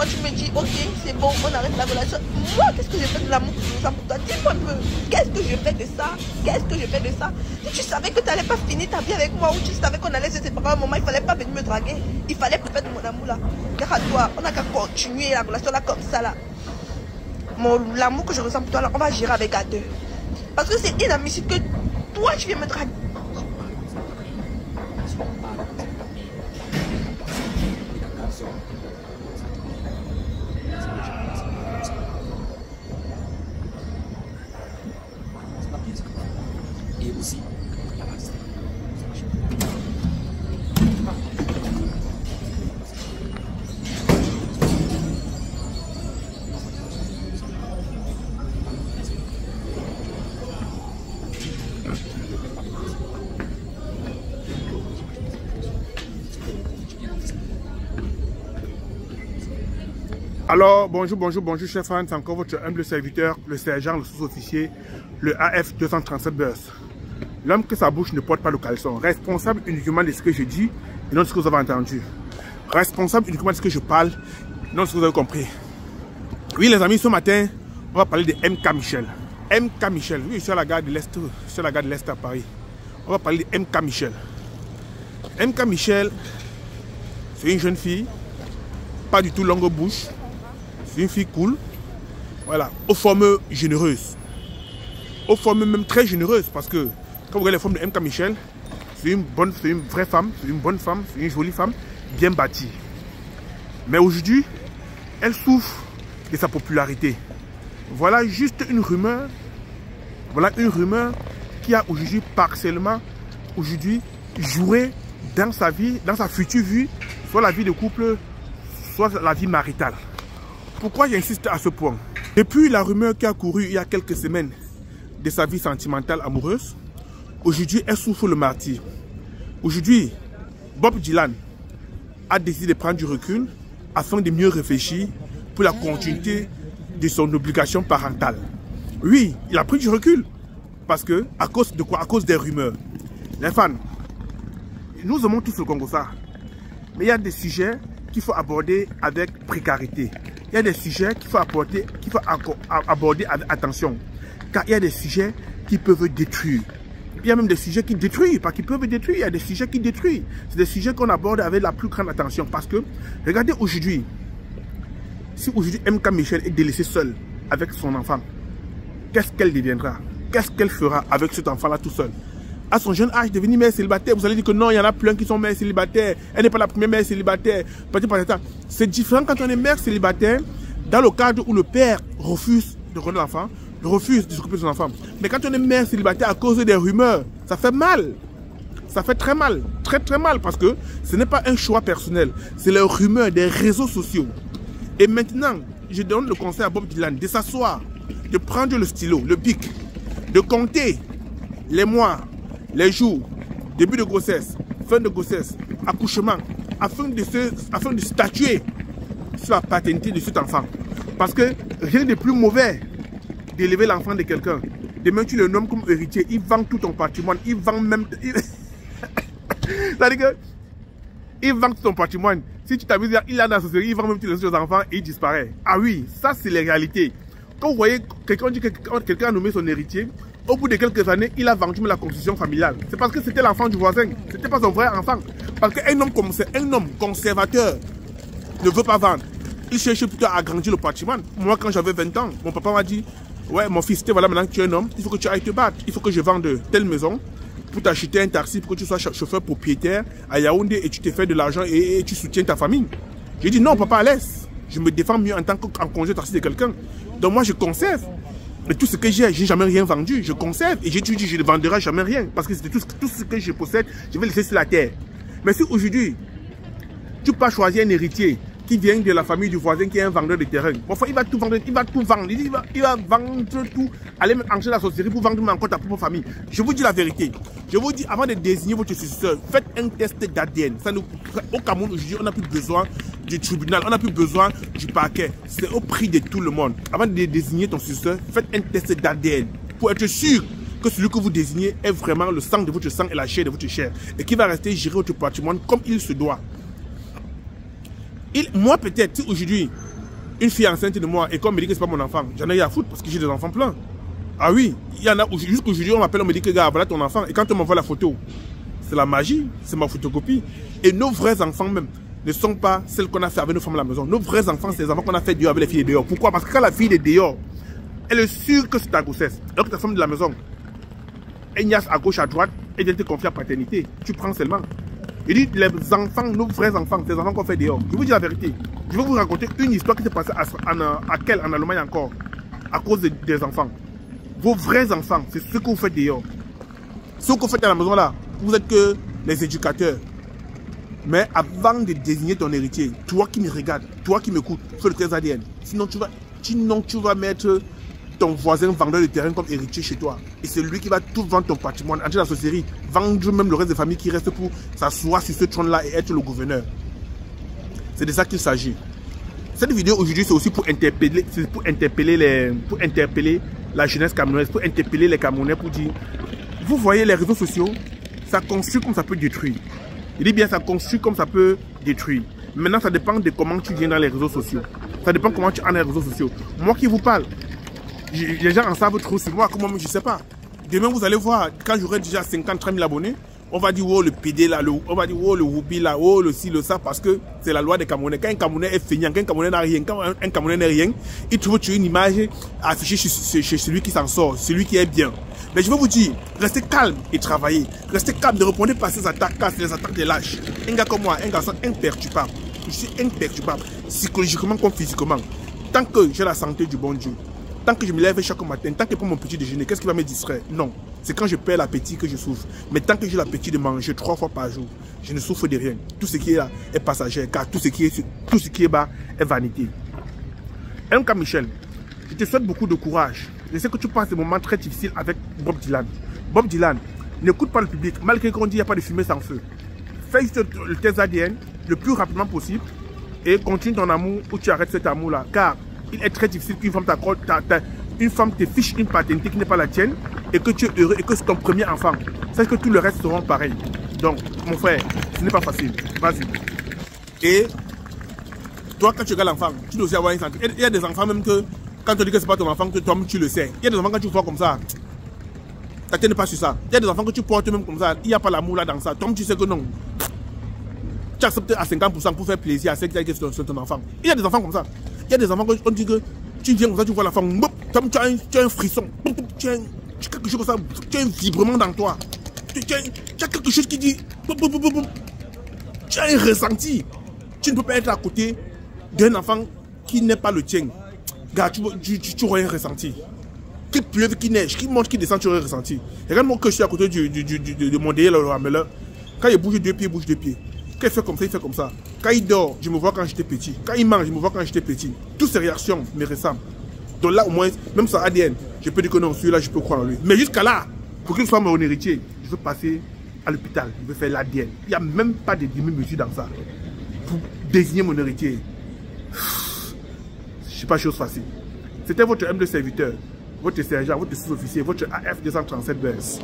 moi tu me dis, ok, c'est bon, on arrête la relation. Moi, qu'est-ce que je fais de l'amour que je ressens pour toi? Dis-moi un peu, qu'est-ce que je fais de ça? Qu'est-ce que je fais de ça? Si tu savais que tu n'allais pas finir ta vie avec moi, ou tu savais qu'on allait se séparer à un moment, il ne fallait pas venir me draguer. Il fallait peut-être mon amour là. Regarde-toi, on n'a qu'à continuer la relation là comme ça là. L'amour que je ressens pour toi là, on va gérer avec à deux. Parce que c'est inadmissible que toi tu viens me draguer. Et aussi, Alors, bonjour, chers fans, c'est encore votre humble serviteur, le sergent, le sous-officier, le AF 237 Burst. L'homme que sa bouche ne porte pas le caleçon, responsable uniquement de ce que je dis et non de ce que vous avez entendu. Responsable uniquement de ce que je parle, non de ce que vous avez compris. Oui, les amis, ce matin, on va parler de MK Michel. MK Michel, oui, sur la gare de l'Est, à Paris. On va parler de MK Michel. MK Michel, c'est une jeune fille, pas du tout longue bouche. C'est une fille cool, voilà, aux formes généreuses, aux formes même très généreuses, parce que quand vous regardez les formes de MK Michel, c'est une vraie femme, c'est une bonne femme, c'est une jolie femme, bien bâtie. Mais aujourd'hui, elle souffre de sa popularité. Voilà juste une rumeur, qui a aujourd'hui partiellement joué dans sa vie, dans sa future vie, soit la vie de couple, soit la vie maritale. Pourquoi j'insiste à ce point? Depuis la rumeur qui a couru il y a quelques semaines de sa vie sentimentale amoureuse, aujourd'hui elle souffre le martyre. Aujourd'hui, Bob Dylan a décidé de prendre du recul afin de mieux réfléchir pour la continuité de son obligation parentale. Oui, il a pris du recul. Parce que, à cause de quoi? À cause des rumeurs. Les fans, nous aimons tous le Congo ça. Mais il y a des sujets qu'il faut aborder avec précarité. Il y a des sujets qu'il faut aborder avec attention. Car il y a des sujets qui peuvent détruire. Il y a même des sujets qui détruisent, pas qui peuvent détruire. Il y a des sujets qui détruisent. C'est des sujets qu'on aborde avec la plus grande attention. Parce que, regardez aujourd'hui, si aujourd'hui MK Michel est délaissée seule avec son enfant, qu'est-ce qu'elle deviendra? Qu'est-ce qu'elle fera avec cet enfant-là tout seul? À son jeune âge, devenir mère célibataire, vous allez dire que non, il y en a plein qui sont mères célibataires. Elle n'est pas la première mère célibataire. C'est différent quand on est mère célibataire, dans le cadre où le père refuse de connaître l'enfant, refuse de s'occuper de son enfant. Mais quand on est mère célibataire à cause des rumeurs, ça fait mal. Ça fait très mal, très mal, parce que ce n'est pas un choix personnel. C'est les rumeurs des réseaux sociaux. Et maintenant, je donne le conseil à Bob Dylan de s'asseoir, de prendre le stylo, le bic, de compter les mois, les jours, début de grossesse, fin de grossesse, accouchement, afin de statuer sur la paternité de cet enfant. Parce que rien de plus mauvais d'élever l'enfant de quelqu'un. Demain, tu le nommes comme héritier, il vend tout ton patrimoine, il vend même... C'est-à-dire que il vend tout ton patrimoine. Si tu t'amuses, il a dans la société, il vend même tous les autres enfants et il disparaît. Ah oui, ça c'est les réalités. Quand vous voyez quelqu'un a nommé son héritier, au bout de quelques années, il a vendu la construction familiale. C'est parce que c'était l'enfant du voisin. C'était pas son vrai enfant. Parce qu'un homme comme c'est un homme conservateur ne veut pas vendre. Il cherche plutôt à agrandir le patrimoine. Moi, quand j'avais 20 ans, mon papa m'a dit, ouais, mon fils, voilà, maintenant que tu es un homme, il faut que tu ailles te battre. Il faut que je vende telle maison pour t'acheter un taxi, pour que tu sois chauffeur propriétaire à Yaoundé et tu te fais de l'argent et tu soutiens ta famille. J'ai dit non, papa, laisse. Je me défends mieux en tant qu'en congé taxi de quelqu'un. Donc moi, je conserve. Et tout ce que j'ai jamais rien vendu. Je conserve. Et j'ai dit, je ne vendrai jamais rien. Parce que c'était tout ce que je possède, je vais laisser sur la terre. Mais si aujourd'hui, tu peux choisir un héritier qui vient de la famille du voisin qui est un vendeur de terrain. Bon, il va tout vendre, il va tout vendre. Il va vendre tout, aller enchaîner la sorcellerie pour vendre encore ta propre famille. Je vous dis la vérité. Je vous dis, avant de désigner votre successeur, faites un test d'ADN. Au Cameroun, aujourd'hui, on n'a plus besoin du tribunal, on n'a plus besoin du parquet. C'est au prix de tout le monde. Avant de désigner ton successeur, faites un test d'ADN pour être sûr que celui que vous désignez est vraiment le sang de votre sang et la chair de votre chair. Et qui va rester gérer votre patrimoine comme il se doit. Moi, peut-être, si aujourd'hui, une fille enceinte de moi et qu'on me dit que c'est pas mon enfant, j'en ai rien à foutre parce que j'ai des enfants pleins. Ah oui, il y en a, jusqu'aujourd'hui on m'appelle, on me dit que gars, voilà ton enfant. Et quand on m'envoie la photo, c'est la magie, c'est ma photocopie. Et nos vrais enfants même ne sont pas celles qu'on a fait avec nos femmes à la maison. Nos vrais enfants, c'est les enfants qu'on a fait dehors avec les filles dehors. Pourquoi? Parce que quand la fille est dehors, elle est sûre que c'est ta grossesse. Alors que ta femme de la maison, elle niaise à gauche, à droite, et vient te confier à paternité. Tu prends seulement. Il dit les enfants, nos vrais enfants, ces enfants qu'on fait dehors. Je vous dis la vérité. Je vais vous raconter une histoire qui s'est passée en Allemagne encore, à cause des enfants. Vos vrais enfants, c'est ce que vous faites dehors. Ce que vous faites à la maison là, vous êtes que les éducateurs. Mais avant de désigner ton héritier, toi qui me regardes, toi qui m'écoutes, fais le test ADN. Sinon tu vas mettre ton voisin vendeur de terrain comme héritier chez toi. Et c'est lui qui va tout vendre ton patrimoine, entrer dans la société, vendre même le reste des familles qui restent pour s'asseoir sur ce trône-là et être le gouverneur. C'est de ça qu'il s'agit. Cette vidéo aujourd'hui, c'est aussi pour interpeller la jeunesse camerounaise, pour interpeller les Camerounais, pour dire, vous voyez les réseaux sociaux, ça construit comme ça peut détruire. Il dit bien, ça construit comme ça peut détruire. Maintenant, ça dépend de comment tu viens dans les réseaux sociaux. Ça dépend comment tu es dans les réseaux sociaux. Moi qui vous parle, les gens en savent trop sur moi, comme moi, je ne sais pas. Demain, vous allez voir, quand j'aurai déjà 50, 30 000 abonnés, on va dire, oh, le PD là, on va dire, oh, le Woubi là, oh, le ci, le ça, parce que c'est la loi des Camerounais. Quand un Camerounais est feignant, quand un Camerounais n'a rien, quand un Camerounais n'a rien, il trouve une image affichée chez celui qui s'en sort, celui qui est bien. Mais je veux vous dire, restez calme et travaillez. Restez calme, ne répondez pas à ces attaques, c'est les attaques des lâches. Un gars comme moi, un garçon imperturbable. Je suis imperturbable, psychologiquement comme physiquement. Tant que j'ai la santé du bon Dieu, tant que je me lève chaque matin, tant que je prends mon petit déjeuner, qu'est-ce qui va me distraire? Non. C'est quand je perds l'appétit que je souffre. Mais tant que j'ai l'appétit de manger 3 fois par jour, je ne souffre de rien. Tout ce qui est là est passager, car tout ce qui est bas est vanité. M. Michel, je te souhaite beaucoup de courage. Je sais que tu passes des moments très difficiles avec Bob Dylan. Bob Dylan, n'écoute pas le public, malgré qu'on dit qu'il n'y a pas de fumée sans feu. Fais le test ADN le plus rapidement possible et continue ton amour ou tu arrêtes cet amour-là. Car il est très difficile qu'une femme t'accorde, une femme te fiche une paternité qui n'est pas la tienne et que tu es heureux et que c'est ton premier enfant. Sache que tout le reste seront pareils. Donc, mon frère, ce n'est pas facile. Vas-y. Et toi, quand tu regardes l'enfant, tu dois aussi avoir une santé. Il y a des enfants même que, quand tu dis que ce n'est pas ton enfant, que toi tu le sais. Il y a des enfants quand tu vois comme ça, ta tête n'est pas sur ça. Il y a des enfants que tu portes même comme ça, il n'y a pas l'amour là dans ça. Toi tu sais que non. Tu acceptes à 50% pour faire plaisir à ceux qui disent que c'est ton enfant. Il y a des enfants comme ça. Il y a des enfants qu'on dit que tu viens comme ça, tu vois l'enfant, tu as un frisson, tu as quelque chose comme ça, tu as un vibrement dans toi. Tu as quelque chose qui dit, tu as un ressenti. Tu ne peux pas être à côté d'un enfant qui n'est pas le tien. Gars, tu aurais un ressenti. Qu'il pleuve, qu'il neige, qu'il monte, qu'il descend, tu aurais un ressenti. Regarde-moi que je suis à côté de mon délier, le rameleur. Quand il bouge 2 pieds, il bouge 2 pieds. Quand il fait comme ça, il fait comme ça. Quand il dort, je me vois quand j'étais petit. Quand il mange, je me vois quand j'étais petit. Toutes ces réactions me ressemblent. Donc là, au moins, même son ADN, je peux dire que non, celui-là, je peux croire en lui. Mais jusqu'à là, pour qu'il soit mon héritier, je veux passer à l'hôpital. Je veux faire l'ADN. Il n'y a même pas de demi-mesure dans ça. Pour désigner mon héritier. C'est pas chose facile. C'était votre M2 serviteur, votre sergent, votre sous-officier, votre AF 237 BS.